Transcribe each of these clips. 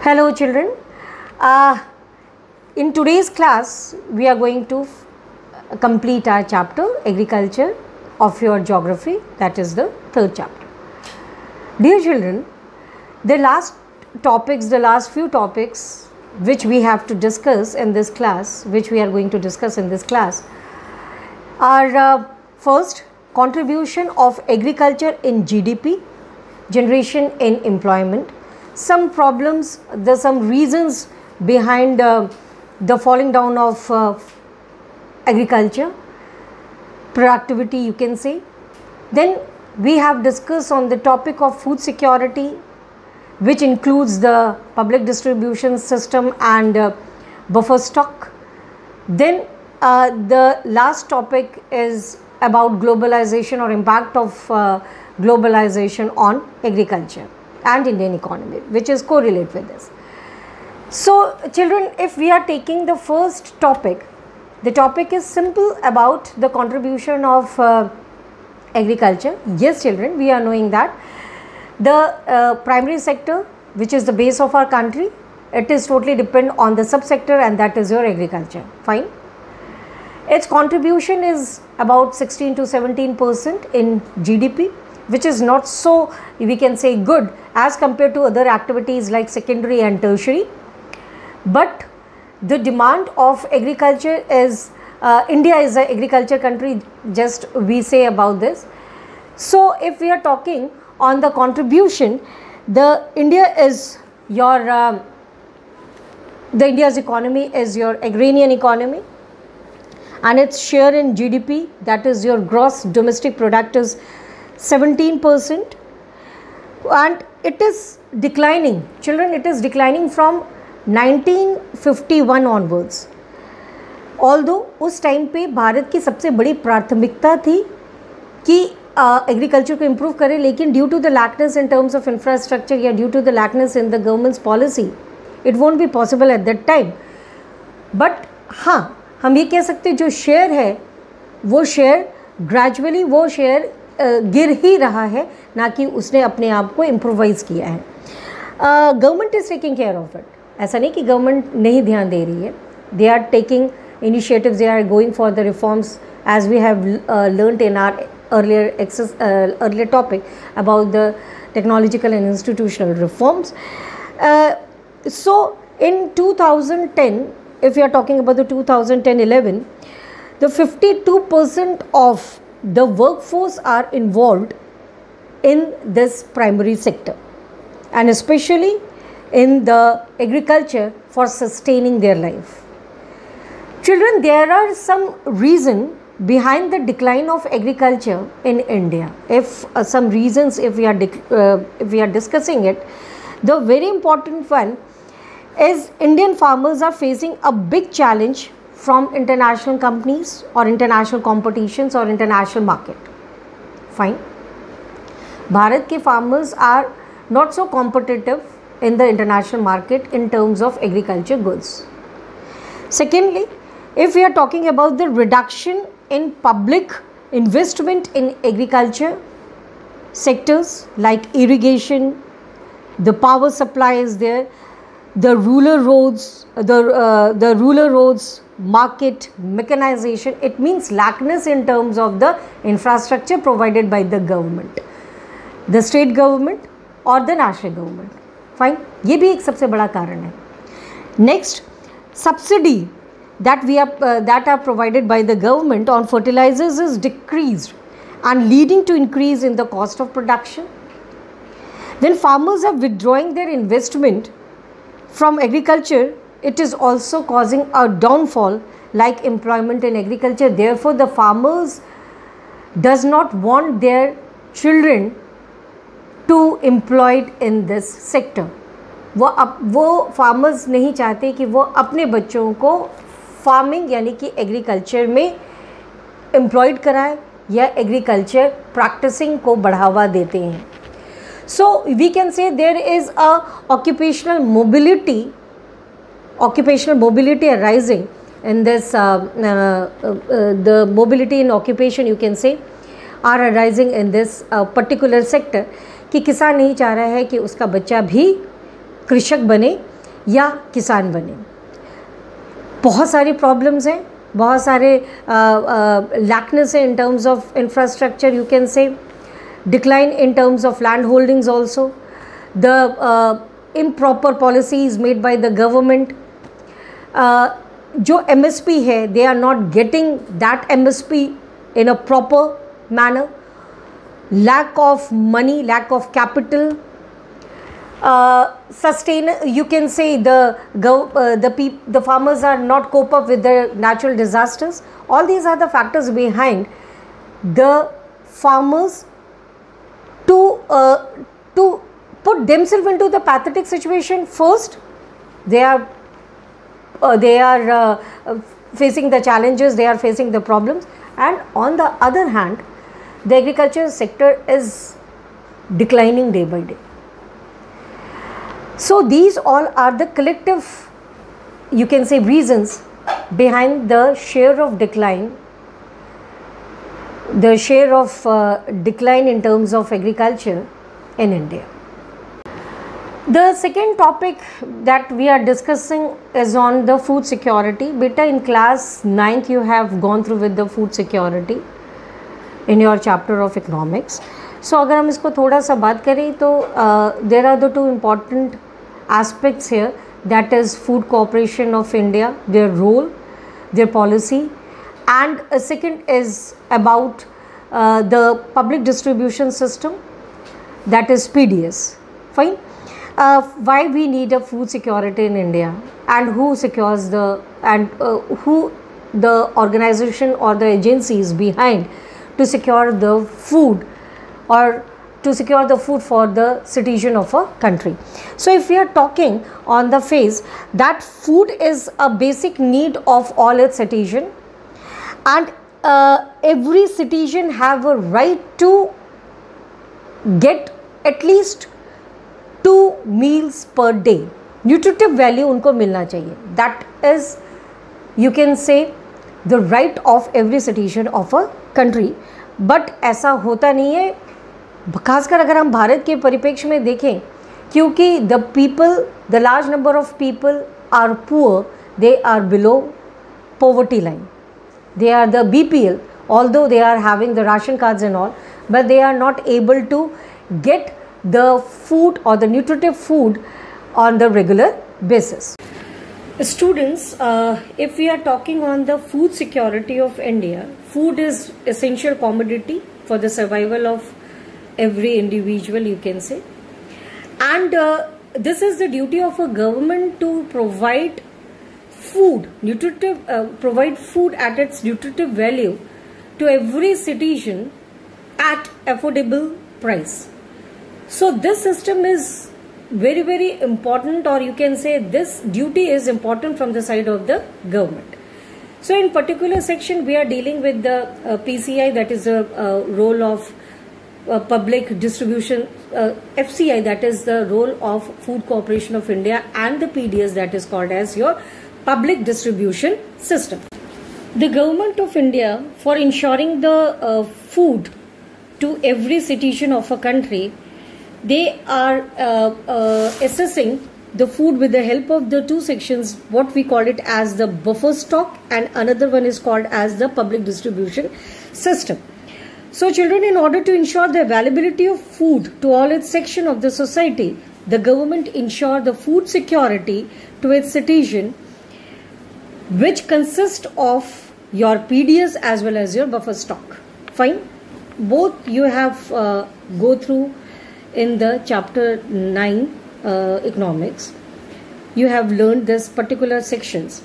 Hello children. In today's class we are going to complete our chapter agriculture of your geography, that is the third chapter. Dear children, the last few topics which we have to discuss in this class, which we are going to discuss in this class are first, contribution of agriculture in GDP, generation in employment, some problems, some reasons behind the falling down of agriculture, productivity you can say. Then we have discussed on the topic of food security, which includes the public distribution system and buffer stock. Then the last topic is about globalization or impact of globalization on agriculture and Indian economy, which is correlate with this. So children, if we are taking the first topic, the topic is simple about the contribution of agriculture. Yes children, we are knowing that the primary sector, which is the base of our country, it is totally depend on the subsector, and that is your agriculture. Fine. Its contribution is about 16 to 17% in GDP, which is not so, we can say, good as compared to other activities like secondary and tertiary. But the demand of agriculture is, India is an agriculture country, just we say about this. So if we are talking on the contribution, India's economy is your agrarian economy, and its share in GDP, that is your gross domestic product, is 17%, and it is declining. Children, it is declining from 1951 onwards. Although उस time पे भारत की सबसे बड़ी प्राथमिकता थी कि agriculture को improve करें, लेकिन due to the lackness in terms of infrastructure या due to the lackness in the government's policy, it won't be possible at that time. But हाँ, हम ये कह सकते जो शेयर है वो शेयर ग्रेजुअली वो शेयर गिर ही रहा है, ना कि उसने अपने आप को इम्प्रोवाइज़ किया है. Government is taking care of it. ऐसा नहीं कि गवर्नमेंट नहीं ध्यान दे रही है. They are taking initiatives, they are going for the reforms, as we have learnt in our earlier topic about the technological and institutional reforms. So in 2010, if we are talking about the 2010-11, the 52% of the workforce are involved in this primary sector, and especially in the agriculture for sustaining their life. Children, there are some reason behind the decline of agriculture in India. If some reasons, if we are discussing it, the very important one is Indian farmers are facing a big challenge from international companies or international competitions or international market. Fine. Bharat ke farmers are not so competitive in the international market in terms of agriculture goods. Secondly, if we are talking about the reduction in public investment in agriculture sectors like irrigation, the power supply is there, the rural roads, market, mechanization, it means lackness in terms of the infrastructure provided by the government, the state government or the national government. Fine, ये भी एक सबसे बड़ा कारण है. Next, subsidy that are provided by the government on fertilizers is decreased and leading to increase in the cost of production. Then farmers are withdrawing their investment from agriculture. It is also causing a downfall like employment in agriculture. Therefore the farmers does not want their children to employed in this sector. वो farmers नहीं चाहते कि वो अपने बच्चों को farming यानी कि एग्रीकल्चर में एम्प्लॉयड कराएं या एग्रीकल्चर प्रैक्टिसिंग को बढ़ावा देते हैं. So we can say there is a occupational mobility arising in this the mobility in occupation you can say are arising in this particular sector कि किसान नहीं चाह रहा है कि उसका बच्चा भी कृषक बने या किसान बने। बहुत सारी प्रॉब्लम्स हैं, बहुत सारे लैकनेस है इन terms of infrastructure, you can say decline in terms of land holdings also, the improper policies made by the government. जो MSP है, they are not getting that MSP in a proper manner. Lack of money, lack of capital, you can say the farmers are not cope up with the natural disasters. All these are the factors behind the farmers to put themselves into the pathetic situation. First, they are facing the challenges, they are facing the problems, and on the other hand, the agriculture sector is declining day by day. So these all are the collective, you can say, reasons behind the share of decline, in terms of agriculture in India. The second topic that we are discussing is on the food security. Beta, in class 9th you have gone through with the food security in your chapter of economics. So अगर हम इसको थोड़ा सा बात करें तो there are the two important aspects here, that is Food Corporation of India, their role, their policy, and a second is about the public distribution system, that is PDS. Fine. Why we need a food security in India, and who secures who the organization or the agencies behind to secure the food, or to secure the food for the citizen of a country. So if we are talking on the phase that food is a basic need of all its citizen, and every citizen have a right to get at least 2 meals per day, nutritive value उनको मिलना चाहिए. That is, you can say, the right of every citizen of a country. But ऐसा होता नहीं है, खासकर अगर हम भारत के परिप्रेक्ष्य में देखें, क्योंकि the large number of people are poor, they are below poverty line. They are the BPL, although they are having the ration cards and all, but they are not able to get the food or the nutritive food on the regular basis. Students, if we are talking on the food security of India, food is essential commodity for the survival of every individual, you can say, and this is the duty of a government to provide food, provide food at its nutritive value to every citizen at affordable price. So this system is very, very important, or you can say this duty is important from the side of the government. So in particular section we are dealing with the PCI, that is the role of public distribution, FCI, that is the role of Food Corporation of India, and the PDS, that is called as your public distribution system. The government of India, for ensuring the food to every citizen of a country, they are assessing the food with the help of the two sections, what we call it as the buffer stock, and another one is called as the public distribution system. So children, in order to ensure the availability of food to all its section of the society, the government ensure the food security to its citizen, which consists of your PDS as well as your buffer stock. Fine. Both you have go through in the chapter 9 economics. You have learned this particular sections.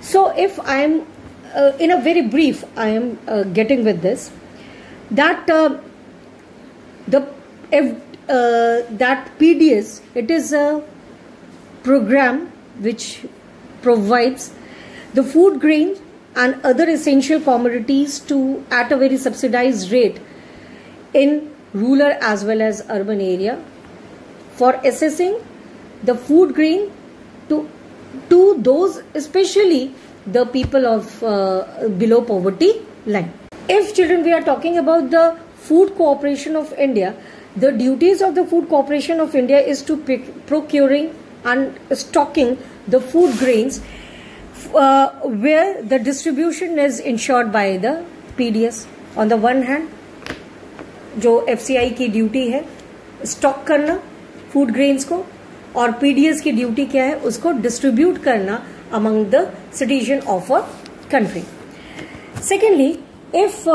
So if I am in a very brief, I am getting with this, that that PDS, it is a program which provides the food grain and other essential commodities to at a very subsidized rate in rural as well as urban area, for assessing the food grain to those, especially the people of below poverty line. If children, we are talking about the Food Corporation of India, the duties of the Food Corporation of India is to procuring and stocking the food grains where the distribution is ensured by the PDS. On the one hand, जो FCI की duty है stock करना food grains को, और PDS की duty क्या है, उसको डिस्ट्रीब्यूट करना among the citizen of a country. Secondly, if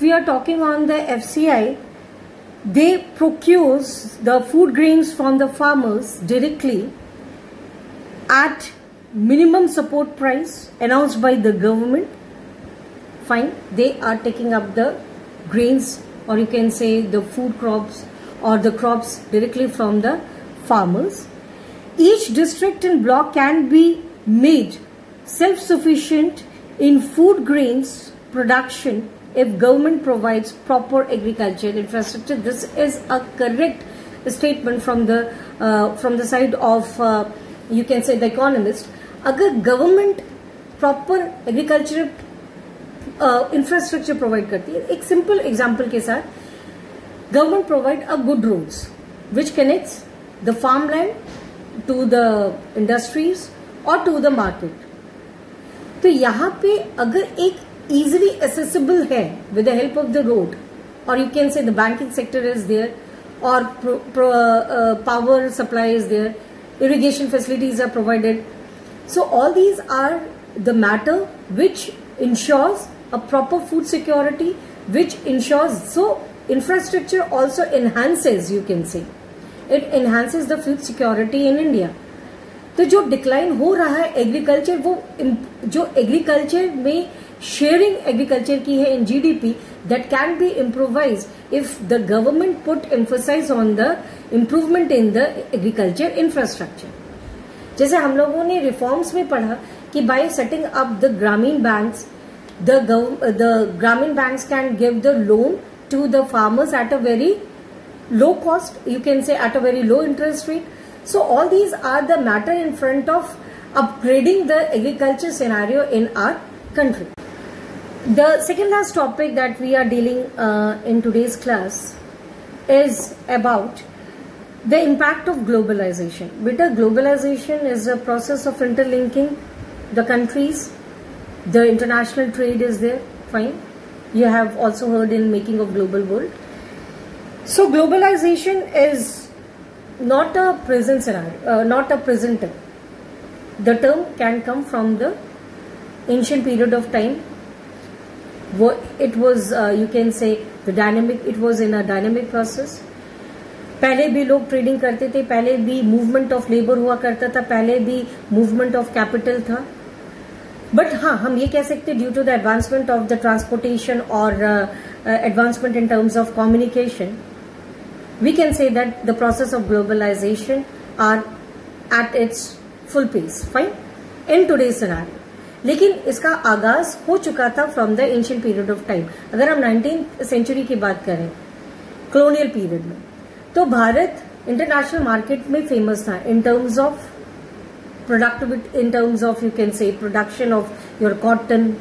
we are talking on the FCI, they procures the food grains from the farmers directly at minimum support price announced by the government. Fine, they are taking up the grains, or you can say the food crops or the crops directly from the farmers. Each district and block can be made self-sufficient in food grains production if government provides proper agricultural infrastructure. This is a correct statement from the side of you can say the economist. अगर government proper agricultural infrastructure provide करती है, एक simple example के साथ, government provide a good roads which connects the farmland to the industries or to the market. तो यहाँ पे अगर एक easily accessible है with the help of the road, or you can say the banking sector is there, or power supply is there, irrigation facilities are provided. So all these are the matter which ensures a proper food security, which ensures, so infrastructure also enhances, you can say, it enhances the food security in India. तो जो decline हो रहा है agriculture, वो जो agriculture में sharing agriculture की है in GDP, that can be improvise if the government put emphasise on the improvement in the agriculture infrastructure. जैसे हम लोगों ने रिफॉर्म्स में पढ़ा कि by setting up the Grameen banks, the Grameen banks can give the loan to the farmers at a very low cost, you can say at a very low interest rate. So all these are the matter in front of upgrading the agriculture scenario in our country. The second last topic that we are dealing in today's class is about the impact of globalization. Beta, globalization is a process of interlinking the countries. The international trade is there, fine. You have also heard in Making of Global World. So globalization is not a present scenario, not a present term. The term can come from the ancient period of time. It was, you can say, the dynamic. It was in a dynamic process. पहले भी लोग trading करते थे, पहले भी movement of labour हुआ करता था, पहले भी मूवमेंट ऑफ कैपिटल था. बट हाँ, हम ये कह सकते due to the advancement of the transportation और advancement in terms of communication, we can say that the process of globalization are at its full pace, fine, in today's scenario. लेकिन इसका आगाज हो चुका था from the ancient period of time. अगर हम 19th century की बात करें, colonial period में, तो भारत इंटरनेशनल मार्केट में फेमस था in terms of productivity, in terms of, you can say, production of your cotton,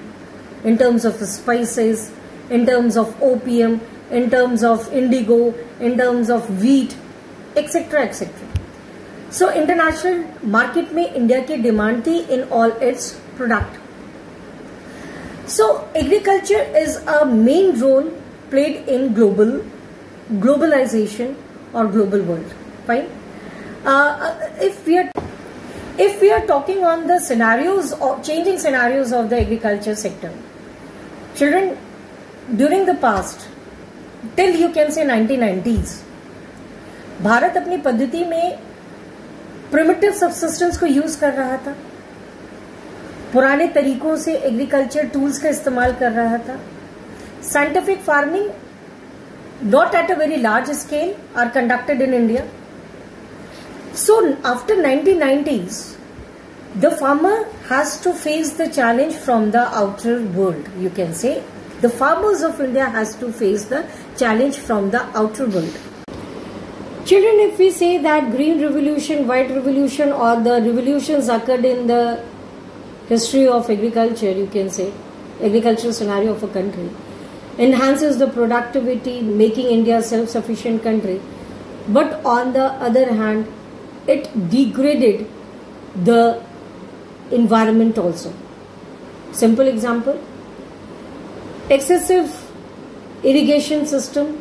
in terms of spices, in terms of opium, in terms of indigo, in terms of wheat, etc. etc. So international market में India की demand थी in all its product. So agriculture is a main role played in globalization or global world. Fine. If we are talking on the scenarios or changing scenarios of the agriculture sector, children, during the past, till you can say 1990s, Bharat अपनी पद्धति में primitive subsistence को use कर रहा था, पुराने तरीकों से एग्रीकल्चर टूल्स का इस्तेमाल कर रहा था. Scientific farming not at a very large scale are conducted in India. So after 1990s, the farmer has to face the challenge from the outer world. You can say the farmers of India has to face the challenge from the outer world. Children, if we say that green revolution, white revolution, or the revolutions occurred in the history of agriculture, you can say agricultural scenario of a country, enhances the productivity, making India a self-sufficient country. but on the other hand, it degraded the environment also. Simple example, excessive irrigation system,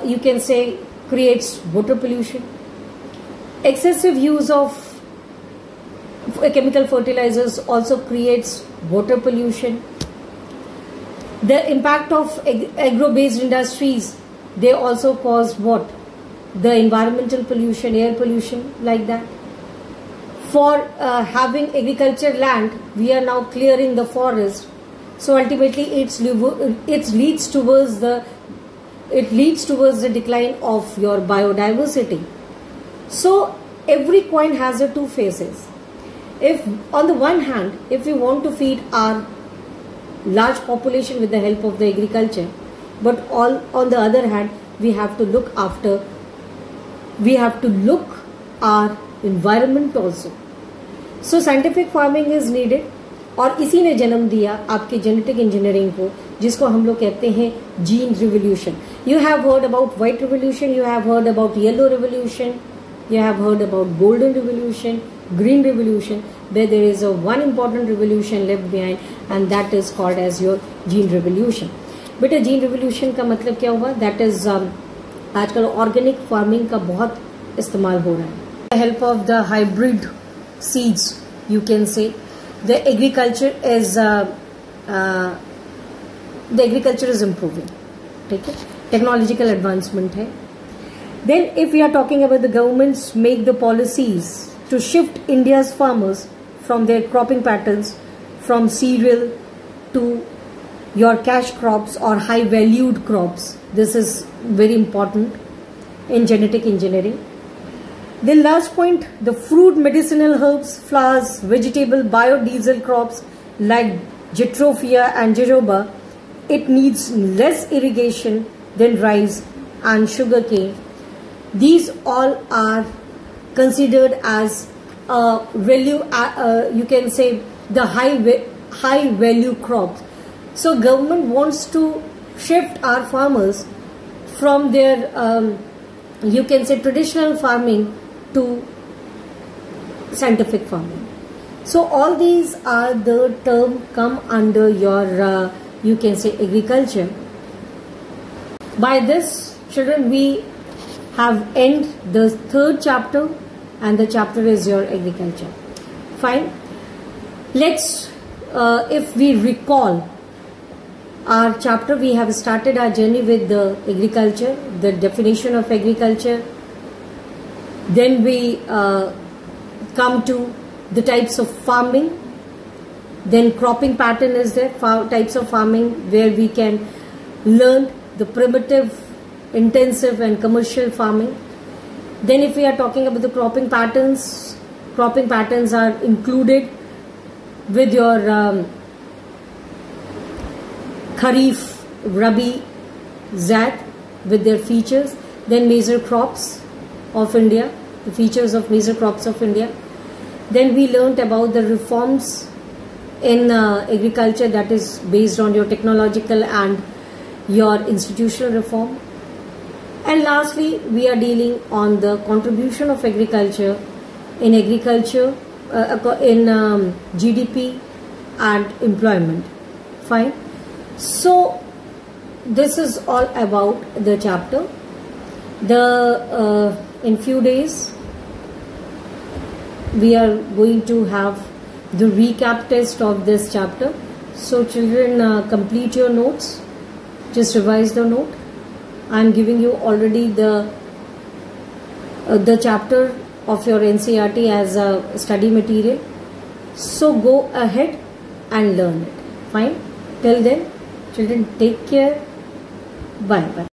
you can say, creates water pollution. Excessive use of chemical fertilizers also creates water pollution. The impact of agro-based industries, they also cause what? The environmental pollution, air pollution, like that. For having agriculture land, we are now clearing the forest. So ultimately, it leads towards the decline of your biodiversity. So every coin has the two faces. If on the one hand, if we want to feed our large population with the help of the agriculture, but on the other hand, we have to look our environment also. So scientific farming is needed, और इसी ने जन्म दिया आपके genetic engineering को, जिसको हम लोग कहते हैं gene revolution. You have heard about white revolution, you have heard about yellow revolution, you have heard about golden revolution, green revolution, where there is a one important revolution left behind, and that is called as your gene revolution. बेटा gene revolution का मतलब क्या हुआ? That is आजकल organic farming का बहुत इस्तेमाल हो रहा है. The help of the hybrid seeds, you can say the agriculture is improving. ठीक है, टेक्नोलॉजिकल एडवांसमेंट है. Then if we are talking about the governments make the policies to shift India's farmers from their cropping patterns from cereal to your cash crops or high valued crops. This is very important in genetic engineering. The last point, the fruit, medicinal herbs, flowers, vegetable, biodiesel crops like Jatropha and jojoba, it needs less irrigation than rice and sugarcane. These all are considered as value, you can say the high value crops. So government wants to shift our farmers from their you can say traditional farming to scientific farming. So all these are the term come under your you can say agriculture. By this, children, we have end the third chapter, and the chapter is your agriculture. Fine. Let's if we recall our chapter, we have started our journey with the agriculture, the definition of agriculture. Then we come to the types of farming. Then cropping pattern is there, types of farming where we can learn the primitive, intensive and commercial farming. Then if we are talking about the cropping patterns are included with your Kharif, Rabi, Zaid with their features. Then major crops of India, the features of major crops of India. Then we learnt about the reforms in agriculture, that is based on your technological and your institutional reform. And lastly, we are dealing on the contribution of agriculture in GDP and employment. Fine. So this is all about the chapter. In few days we are going to have the recap test of this chapter. So children, complete your notes. Just revise the note. I am giving you already the chapter of your NCERT as a study material. So go ahead and learn it. Fine. Till then, children, take care. Bye bye.